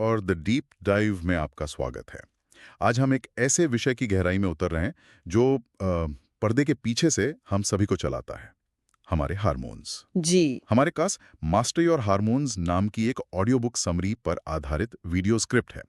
और the deep dive में आपका स्वागत है। आज हम एक ऐसे विषय की गहराई में उतर रहे हैं जो पर्दे के पीछे से हम सभी को चलाता है, हमारे हार्मोन्स। जी। हमारे पास मास्टर योर हार्मोन्स नाम की एक ऑडियो बुक समरी पर आधारित वीडियो स्क्रिप्ट है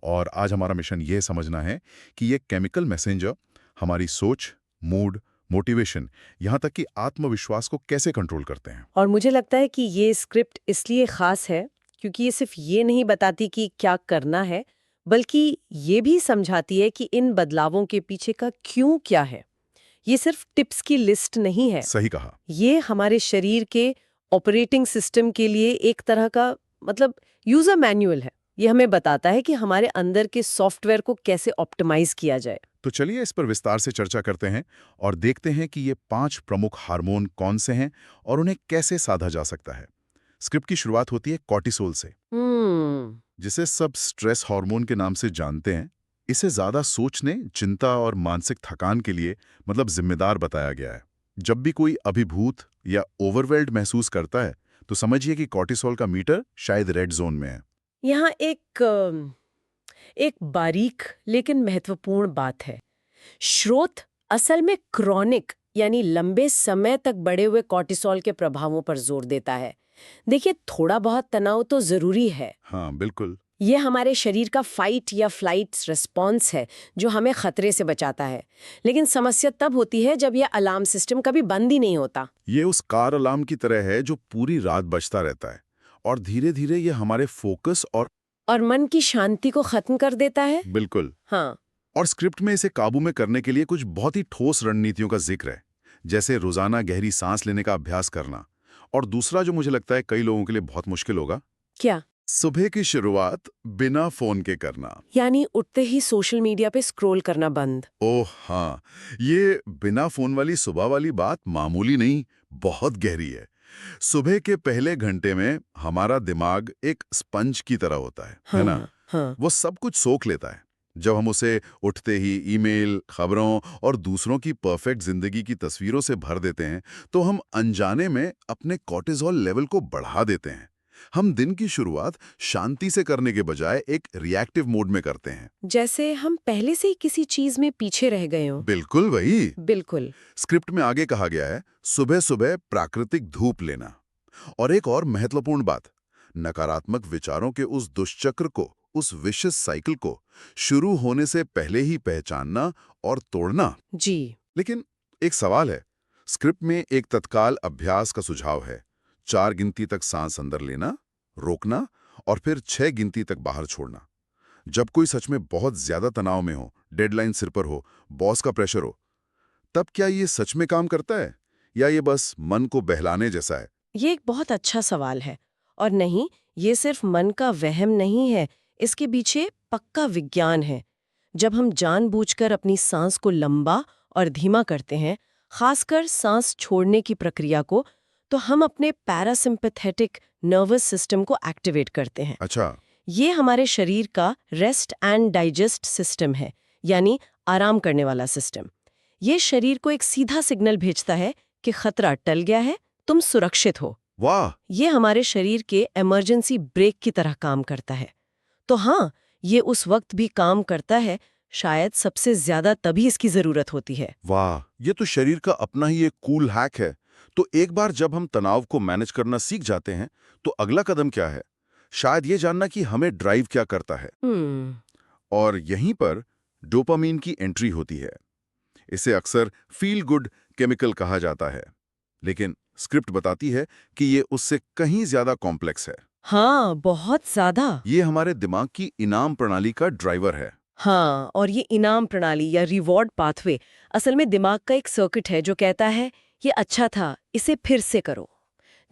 और आज हमारा मिशन ये समझना है कि ये केमिकल मैसेंजर हमारी सोच, मूड, मोटिवेशन, यहाँ तक कि आत्मविश्वास को कैसे कंट्रोल करते हैं। और मुझे लगता है कि ये स्क्रिप्ट इसलिए खास है क्योंकि ये सिर्फ ये नहीं बताती कि क्या करना है, बल्कि ये भी समझाती है कि इन बदलावों के पीछे का क्यों क्या है। ये सिर्फ टिप्स की लिस्ट नहीं है। सही कहा। ये हमारे शरीर के ऑपरेटिंग सिस्टम के लिए एक तरह का यूजर मैनुअल है। ये हमें बताता है कि हमारे अंदर के सॉफ्टवेयर को कैसे ऑप्टिमाइज किया जाए। तो चलिए इस पर विस्तार से चर्चा करते हैं और देखते हैं कि ये 5 प्रमुख हार्मोन कौन से हैं और उन्हें कैसे साधा जा सकता है। स्क्रिप्ट की शुरुआत होती है कॉर्टिसोल से, जिसे सब स्ट्रेस हार्मोन के नाम से जानते हैं। इसे ज्यादा सोचने, चिंता और मानसिक थकान के लिए जिम्मेदार बताया गया है। जब भी कोई अभिभूत या ओवरवेल्ड महसूस करता है तो समझिए कि कॉर्टिसोल का मीटर शायद रेड जोन में है। यहाँ एक बारीक लेकिन महत्वपूर्ण बात है। स्रोत असल में क्रॉनिक यानी लंबे समय तक बढ़े हुए कॉर्टिसोल के प्रभावों पर जोर देता है। देखिए, थोड़ा बहुत तनाव तो जरूरी है। हाँ बिल्कुल। ये हमारे शरीर का फाइट या फ्लाइट रिस्पॉन्स है जो हमें खतरे से बचाता है। लेकिन समस्या तब होती है जब यह अलार्म सिस्टम कभी बंद ही नहीं होता। ये उस कार अलार्म की तरह है जो पूरी रात बजता रहता है और धीरे धीरे ये हमारे फोकस और मन की शांति को खत्म कर देता है। बिल्कुल। हाँ। और स्क्रिप्ट में इसे काबू में करने के लिए कुछ बहुत ही ठोस रणनीतियों का जिक्र है, जैसे रोजाना गहरी सांस लेने का अभ्यास करना। और दूसरा जो मुझे लगता है कई लोगों के लिए बहुत मुश्किल होगा, क्या? सुबह की शुरुआत बिना फोन के करना। यानी उठते ही सोशल मीडिया पे स्क्रॉल करना बंद। ओह हाँ, ये बिना फोन वाली सुबह वाली बात मामूली नहीं, बहुत गहरी है। सुबह के पहले घंटे में हमारा दिमाग एक स्पंज की तरह होता है ना? हाँ। वो सब कुछ सोख लेता है। जब हम उसे उठते ही ईमेल, खबरों और दूसरों की परफेक्ट जिंदगी की तस्वीरों से भर देते हैं, तो हम अनजाने में अपने कॉर्टिसोल लेवल को बढ़ा देते हैं। हम दिन की शुरुआत शांति से करने के बजाय एक रिएक्टिव मोड में करते हैं, जैसे हम पहले से ही किसी चीज में पीछे रह गए हो। बिल्कुल वही। बिल्कुल। स्क्रिप्ट में आगे कहा गया है सुबह सुबह प्राकृतिक धूप लेना। और एक और महत्वपूर्ण बात, नकारात्मक विचारों के उस दुष्चक्र को, उस विशिष्ट साइकिल को शुरू होने से पहले ही पहचानना और तोड़ना। जी। लेकिन एक सवाल है, स्क्रिप्ट में एक तत्काल अभ्यास का सुझाव है। 4 गिनती तक सांस अंदर लेना, रोकना और फिर 6 गिनती तक बाहर छोड़ना। जब कोई सच में बहुत ज्यादा तनाव में हो, डेडलाइन सिर पर हो, बॉस का प्रेशर हो, तब क्या ये सच में काम करता है या ये बस मन को बहलाने जैसा है? ये एक बहुत अच्छा सवाल है। और नहीं, ये सिर्फ मन का वहम नहीं है, इसके पीछे पक्का विज्ञान है। जब हम जानबूझकर अपनी सांस को लंबा और धीमा करते हैं, खासकर सांस छोड़ने की प्रक्रिया को, तो हम अपने पैरासिम्पैथेटिक नर्वस सिस्टम को एक्टिवेट करते हैं। अच्छा। ये हमारे शरीर का रेस्ट एंड डाइजेस्ट सिस्टम है, यानी आराम करने वाला सिस्टम। ये शरीर को एक सीधा सिग्नल भेजता है कि खतरा टल गया है, तुम सुरक्षित हो। वाह। ये हमारे शरीर के इमरजेंसी ब्रेक की तरह काम करता है। तो हाँ, ये उस वक्त भी काम करता है, शायद सबसे ज्यादा तभी इसकी जरूरत होती है। वाह, ये तो शरीर का अपना ही एक कूल हैक है। तो एक बार जब हम तनाव को मैनेज करना सीख जाते हैं, तो अगला कदम क्या है? शायद ये जानना कि हमें ड्राइव क्या करता है। और यहीं पर डोपामीन की एंट्री होती है। इसे अक्सर फील गुड केमिकल कहा जाता है, लेकिन स्क्रिप्ट बताती है कि ये उससे कहीं ज्यादा कॉम्प्लेक्स है। हाँ, बहुत ज्यादा। ये हमारे दिमाग की इनाम प्रणाली का ड्राइवर है। हाँ, और ये इनाम प्रणाली या रिवॉर्ड पाथवे असल में दिमाग का एक सर्किट है जो कहता है ये अच्छा था, इसे फिर से करो।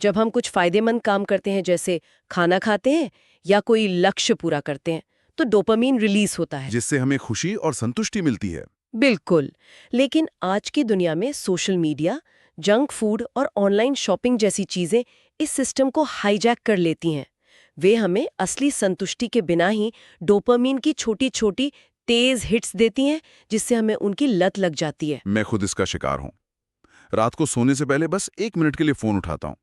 जब हम कुछ फायदेमंद काम करते हैं, जैसे खाना खाते हैं या कोई लक्ष्य पूरा करते हैं, तो डोपामीन रिलीज होता है, जिससे हमें खुशी और संतुष्टि मिलती है। बिल्कुल। लेकिन आज की दुनिया में सोशल मीडिया, जंक फूड और ऑनलाइन शॉपिंग जैसी चीजें इस सिस्टम को हाईजैक कर लेती हैं। वे हमें असली संतुष्टि के बिना ही डोपामीन की छोटी छोटी तेज हिट्स देती हैं, जिससे हमें उनकी लत लग जाती है। मैं खुद इसका शिकार हूं। रात को सोने से पहले बस 1 मिनट के लिए फोन उठाता हूं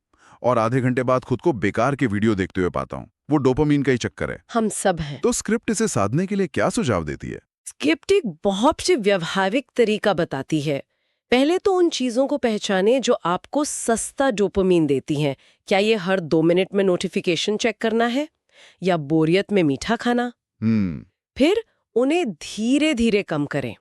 और आधे घंटे बाद खुद को बेकार के वीडियो देखते हुए पाता हूं। वो डोपामीन का ही चक्कर है। हम सब हैं। तो स्क्रिप्ट इसे साधने के लिए क्या सुझाव देती है? स्क्रिप्ट एक बहुत से व्यवहारिक तरीका बताती है। पहले तो उन चीजों को पहचाने जो आपको सस्ता डोपामीन देती हैं। क्या ये हर 2 मिनट में नोटिफिकेशन चेक करना है या बोरियत में मीठा खाना? फिर उन्हें धीरे धीरे कम करें।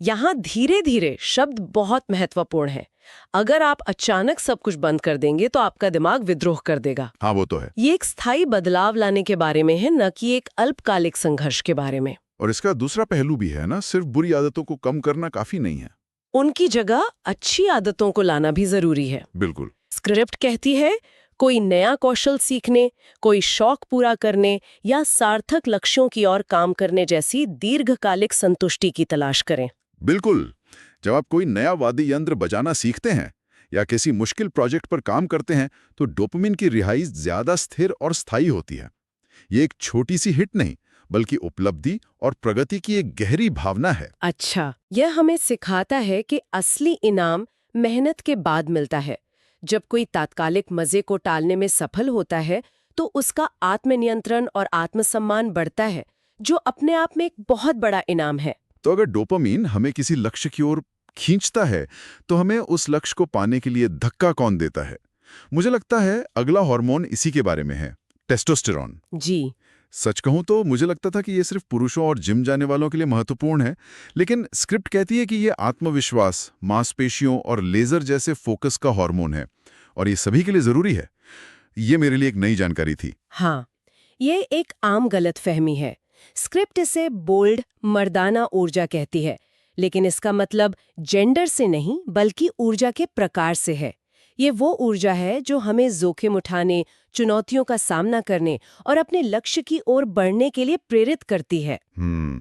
यहाँ धीरे धीरे शब्द बहुत महत्वपूर्ण है। अगर आप अचानक सब कुछ बंद कर देंगे तो आपका दिमाग विद्रोह कर देगा। हाँ, वो तो है। ये एक स्थायी बदलाव लाने के बारे में है, न कि एक अल्पकालिक संघर्ष के बारे में। और इसका दूसरा पहलू भी है ना, सिर्फ बुरी आदतों को कम करना काफी नहीं है। उनकी जगह अच्छी आदतों को लाना भी जरूरी है। बिल्कुल। स्क्रिप्ट कहती है कोई नया कौशल सीखने, कोई शौक पूरा करने या सार्थक लक्ष्यों की ओर काम करने जैसी दीर्घकालिक संतुष्टि की तलाश करें। बिल्कुल। जब आप कोई नया वाद्य यंत्र बजाना सीखते हैं या किसी मुश्किल प्रोजेक्ट पर काम करते हैं तो डोपामिन की रिहाई ज्यादा स्थिर और स्थायी होती है। ये एक छोटी सी हिट नहीं, बल्कि उपलब्धि और प्रगति की एक गहरी भावना है। अच्छा, यह हमें सिखाता है कि असली इनाम मेहनत के बाद मिलता है। जब कोई तात्कालिक मजे को टालने में सफल होता है तो उसका आत्मनियंत्रण और आत्मसम्मान बढ़ता है, जो अपने आप में एक बहुत बड़ा इनाम है। तो अगर डोपामिन हमें किसी लक्ष्य की ओर खींचता है तो हमें उस लक्ष्य को पाने के लिए धक्का कौन देता है? मुझे लगता है अगला हार्मोन इसी के बारे में है, टेस्टोस्टेरोन। जी। सच कहूं तो मुझे लगता था कि ये सिर्फ पुरुषों और जिम जाने वालों के लिए महत्वपूर्ण है, लेकिन स्क्रिप्ट कहती है कि ये आत्मविश्वास, मांसपेशियों और लेजर जैसे फोकस का हार्मोन है और ये सभी के लिए जरूरी है। ये मेरे लिए एक नई जानकारी थी। हाँ, ये एक आम गलतफहमी है। स्क्रिप्ट इसे बोल्ड, मर्दाना ऊर्जा कहती है, लेकिन इसका मतलब जेंडर से नहीं बल्कि ऊर्जा के प्रकार से है। ये वो ऊर्जा है जो हमें जोखिम उठाने, चुनौतियों का सामना करने और अपने लक्ष्य की ओर बढ़ने के लिए प्रेरित करती है।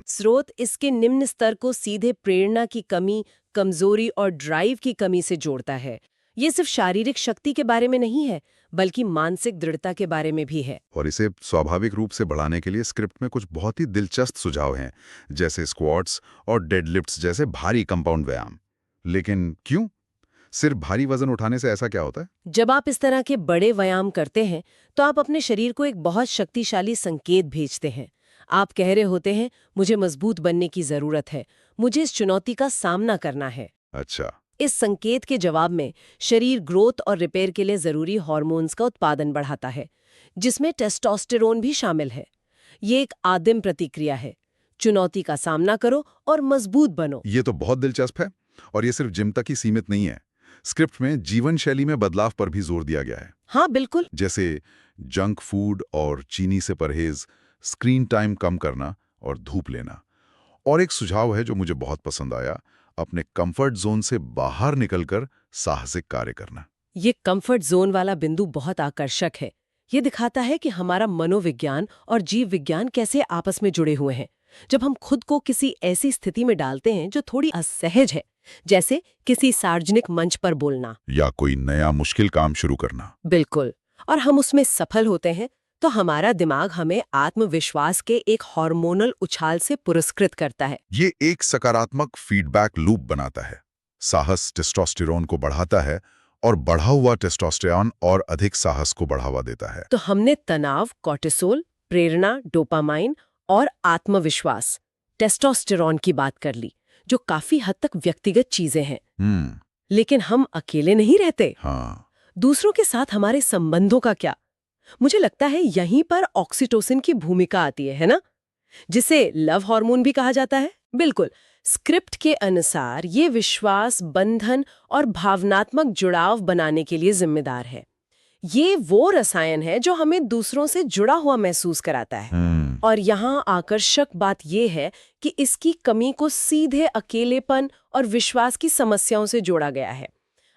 स्रोत इसके निम्न स्तर को सीधे प्रेरणा की कमी, कमजोरी और ड्राइव की कमी से जोड़ता है। ये सिर्फ शारीरिक शक्ति के बारे में नहीं है, बल्कि मानसिक दृढ़ता के बारे में भी है। और इसे स्वाभाविक रूप से बढ़ाने के लिए स्क्रिप्ट में कुछ बहुत ही दिलचस्प सुझाव हैं, जैसे स्क्वाट्स और डेडलिफ्ट्स जैसे भारी कंपाउंड व्यायाम। लेकिन क्यों? सिर्फ भारी वजन उठाने से ऐसा क्या होता है? जब आप इस तरह के बड़े व्यायाम करते हैं तो आप अपने शरीर को एक बहुत शक्तिशाली संकेत भेजते हैं। आप कह रहे होते हैं, मुझे मजबूत बनने की जरूरत है, मुझे इस चुनौती का सामना करना है। अच्छा। इस संकेत के जवाब में शरीर ग्रोथ और रिपेयर के लिए जरूरी हार्मोन्स का उत्पादन बढ़ाता है, जिसमें टेस्टोस्टेरोन भी शामिल है। ये एक आदिम प्रतिक्रिया है, चुनौती का सामना करो और मजबूत बनो। ये तो बहुत दिलचस्प है और ये सिर्फ जिम तक ही सीमित नहीं है। स्क्रिप्ट में जीवन शैली में बदलाव पर भी जोर दिया गया है। हाँ बिल्कुल। जैसे जंक फूड और चीनी से परहेज, स्क्रीन टाइम कम करना और धूप लेना। और एक सुझाव है जो मुझे बहुत पसंद आया, अपने कंफर्ट जोन से बाहर निकलकर साहसिक कार्य करना। ये कंफर्ट जोन वाला बिंदु बहुत आकर्षक है। ये दिखाता है कि हमारा मनोविज्ञान और जीव विज्ञान कैसे आपस में जुड़े हुए हैं। जब हम खुद को किसी ऐसी स्थिति में डालते हैं जो थोड़ी असहज है, जैसे किसी सार्वजनिक मंच पर बोलना या कोई नया मुश्किल काम शुरू करना, बिल्कुल, और हम उसमें सफल होते हैं, तो हमारा दिमाग हमें आत्मविश्वास के एक हार्मोनल उछाल से पुरस्कृत करता है। ये एक सकारात्मक फीडबैक लूप बनाता है। साहस टेस्टोस्टेरोन को बढ़ाता है और बढ़ा हुआ टेस्टोस्टेरोन और अधिक साहस को बढ़ावा देता है। तो हमने तनाव, कॉर्टिसोल, प्रेरणा, डोपामाइन और आत्मविश्वास, टेस्टोस्टेरोन की बात कर ली, जो काफी हद तक व्यक्तिगत चीजें हैं। लेकिन हम अकेले नहीं रहते। हाँ। दूसरों के साथ हमारे संबंधों का क्या? मुझे लगता है यहीं पर ऑक्सीटोसिन की भूमिका आती है ना? जिसे लव हार्मोन भी कहा जाता है। बिल्कुल, स्क्रिप्ट के अनुसार ये विश्वास, बंधन और भावनात्मक जुड़ाव बनाने के लिए जिम्मेदार है। ये वो रसायन है जो हमें दूसरों से जुड़ा हुआ महसूस कराता है। और यहाँ आकर्षक बात यह है कि इसकी कमी को सीधे अकेलेपन और विश्वास की समस्याओं से जोड़ा गया है।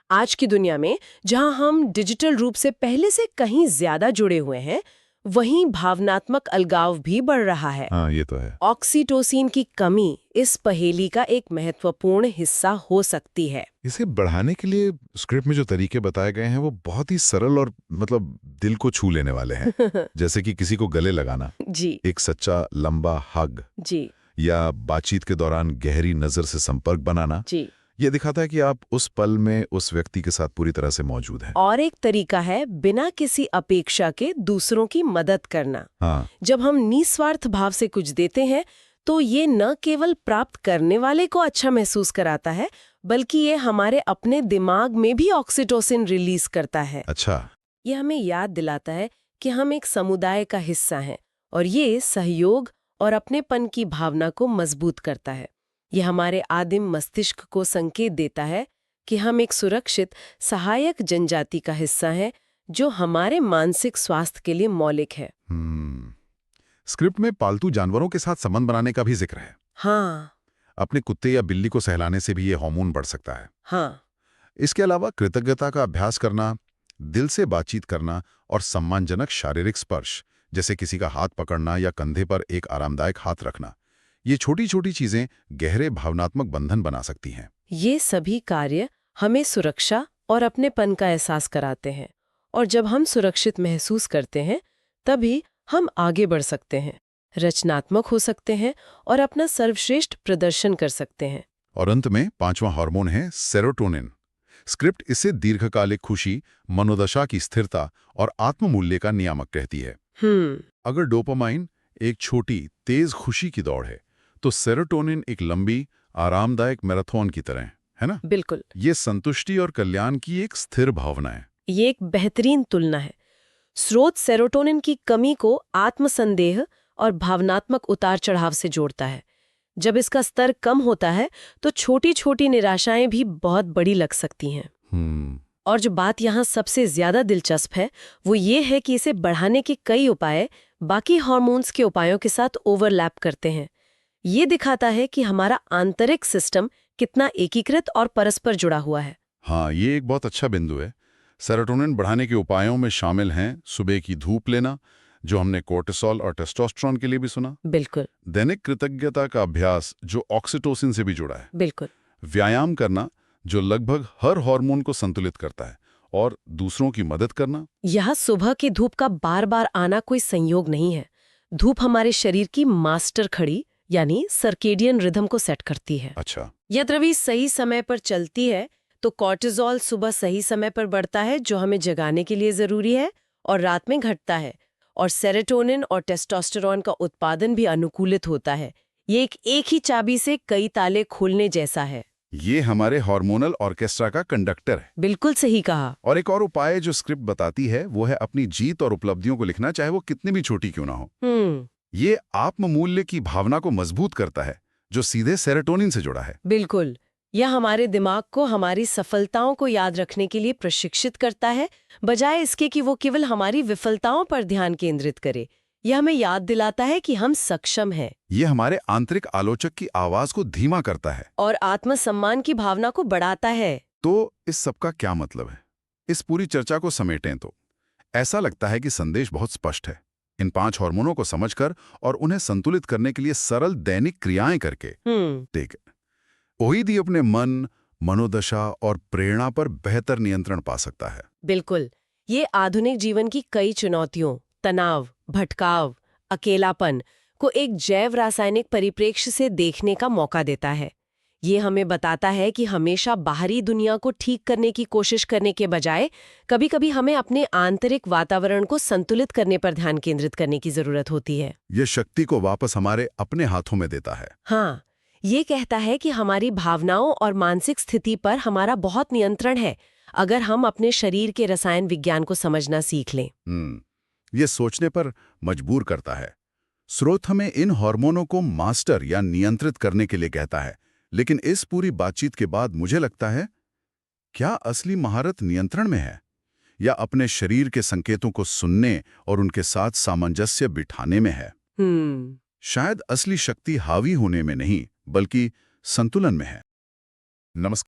आज की दुनिया में जहाँ हम डिजिटल रूप से पहले से कहीं ज्यादा जुड़े हुए हैं, वहीं भावनात्मक अलगाव भी बढ़ रहा है। हाँ, ये तो है। ऑक्सीटोसिन की कमी इस पहेली का एक महत्वपूर्ण हिस्सा हो सकती है। इसे बढ़ाने के लिए स्क्रिप्ट में जो तरीके बताए गए हैं वो बहुत ही सरल और मतलब दिल को छू लेने वाले हैं। जैसे कि किसी को गले लगाना जी, एक सच्चा लंबा हग जी, या बातचीत के दौरान गहरी नजर से संपर्क बनाना जी, ये दिखाता है कि आप उस पल में उस व्यक्ति के साथ पूरी तरह से मौजूद हैं। और एक तरीका है बिना किसी अपेक्षा के दूसरों की मदद करना। हाँ, जब हम निस्वार्थ भाव से कुछ देते हैं तो ये न केवल प्राप्त करने वाले को अच्छा महसूस कराता है, बल्कि ये हमारे अपने दिमाग में भी ऑक्सीटोसिन रिलीज करता है। अच्छा। ये हमें याद दिलाता है कि हम एक समुदाय का हिस्सा हैं और ये सहयोग और अपनेपन की भावना को मजबूत करता है। ये हमारे आदिम मस्तिष्क को संकेत देता है कि हम एक सुरक्षित, सहायक जनजाति का हिस्सा हैं जो हमारे मानसिक स्वास्थ्य के लिए मौलिक है। स्क्रिप्ट में पालतू जानवरों के साथ संबंध बनाने का भी जिक्र है। हाँ, अपने कुत्ते या बिल्ली को सहलाने से भी ये हार्मोन बढ़ सकता है। हाँ, इसके अलावा कृतज्ञता का अभ्यास करना, दिल से बातचीत करना और सम्मानजनक शारीरिक स्पर्श, जैसे किसी का हाथ पकड़ना या कंधे पर एक आरामदायक हाथ रखना, ये छोटी छोटी चीजें गहरे भावनात्मक बंधन बना सकती हैं। ये सभी कार्य हमें सुरक्षा और अपनेपन का एहसास कराते हैं और जब हम सुरक्षित महसूस करते हैं तभी हम आगे बढ़ सकते हैं, रचनात्मक हो सकते हैं और अपना सर्वश्रेष्ठ प्रदर्शन कर सकते हैं। और अंत में 5वां हार्मोन है सेरोटोनिन। स्क्रिप्ट इसे दीर्घकालिक खुशी, मनोदशा की स्थिरता और आत्ममूल्य का नियामक कहती है। अगर डोपामाइन एक छोटी, तेज खुशी की दौड़ है, तो सेरोटोनिन एक लंबी, आरामदायक मैराथन की तरह है ना? बिल्कुल। ये संतुष्टि और कल्याण की एक स्थिर भावना है। ये एक बेहतरीन तुलना है। स्रोत सेरोटोनिन की कमी को आत्मसंदेह और भावनात्मक उतार चढ़ाव से जोड़ता है। जब इसका स्तर कम होता है तो छोटी छोटी निराशाएं भी बहुत बड़ी लग सकती हैं। और जो बात यहाँ सबसे ज्यादा दिलचस्प है वो ये है कि इसे बढ़ाने के कई उपाय बाकी हार्मोन्स के उपायों के साथ ओवरलैप करते हैं। ये दिखाता है कि हमारा आंतरिक सिस्टम कितना एकीकृत और परस्पर जुड़ा हुआ है। हाँ, ये एक बहुत अच्छा बिंदु है। सेरोटोनिन बढ़ाने के उपायों में शामिल हैं सुबह की धूप लेना, जो हमने कोर्टिसोल और टेस्टोस्टेरोन के लिए भी सुना। बिल्कुल। दैनिक कृतज्ञता का अभ्यास, जो ऑक्सीटोसिन से भी जुड़ा है। बिल्कुल। व्यायाम करना, जो लगभग हर हार्मोन को संतुलित करता है। और दूसरों की मदद करना। यह सुबह की धूप का बार बार आना कोई संयोग नहीं है। धूप हमारे शरीर की मास्टर घड़ी यानी सर्केडियन रिदम को सेट करती है। अच्छा। यद्यपि सही समय पर चलती है तो कॉर्टिसोल सुबह सही समय पर बढ़ता है, जो हमें जगाने के लिए जरूरी है, और रात में घटता है, और सेरोटोनिन और टेस्टोस्टेरोन का उत्पादन भी अनुकूलित होता है। ये एक ही चाबी से कई ताले खोलने जैसा है। ये हमारे हार्मोनल ऑर्केस्ट्रा का कंडक्टर है। बिल्कुल सही कहा। और एक और उपाय जो स्क्रिप्ट बताती है वो है अपनी जीत और उपलब्धियों को लिखना, चाहे वो कितनी भी छोटी क्यों ना हो। ये आत्ममूल्य की भावना को मजबूत करता है, जो सीधे सेरोटोनिन से जुड़ा है। बिल्कुल। यह हमारे दिमाग को हमारी सफलताओं को याद रखने के लिए प्रशिक्षित करता है, बजाय इसके कि वो केवल हमारी विफलताओं पर ध्यान केंद्रित करे। यह हमें याद दिलाता है कि हम सक्षम हैं। ये हमारे आंतरिक आलोचक की आवाज को धीमा करता है और आत्मसम्मान की भावना को बढ़ाता है। तो इस सब का क्या मतलब है? इस पूरी चर्चा को समेटें तो ऐसा लगता है कि संदेश बहुत स्पष्ट है। इन 5 हार्मोनों को समझकर और उन्हें संतुलित करने के लिए सरल दैनिक क्रियाएं करके ठीक है, ओहिदी अपने मन, मनोदशा और प्रेरणा पर बेहतर नियंत्रण पा सकता है। बिल्कुल। ये आधुनिक जीवन की कई चुनौतियों, तनाव, भटकाव, अकेलापन को एक जैव रासायनिक परिप्रेक्ष्य से देखने का मौका देता है। ये हमें बताता है कि हमेशा बाहरी दुनिया को ठीक करने की कोशिश करने के बजाय कभी-कभी हमें अपने आंतरिक वातावरण को संतुलित करने पर ध्यान केंद्रित करने की जरूरत होती है। ये शक्ति को वापस हमारे अपने हाथों में देता है। हाँ, ये कहता है कि हमारी भावनाओं और मानसिक स्थिति पर हमारा बहुत नियंत्रण है, अगर हम अपने शरीर के रसायन विज्ञान को समझना सीख लें। ये सोचने पर मजबूर करता है। स्रोत हमें इन हार्मोनों को मास्टर या नियंत्रित करने के लिए कहता है, लेकिन इस पूरी बातचीत के बाद मुझे लगता है, क्या असली महारत नियंत्रण में है या अपने शरीर के संकेतों को सुनने और उनके साथ सामंजस्य बिठाने में है? शायद असली शक्ति हावी होने में नहीं, बल्कि संतुलन में है। नमस्कार।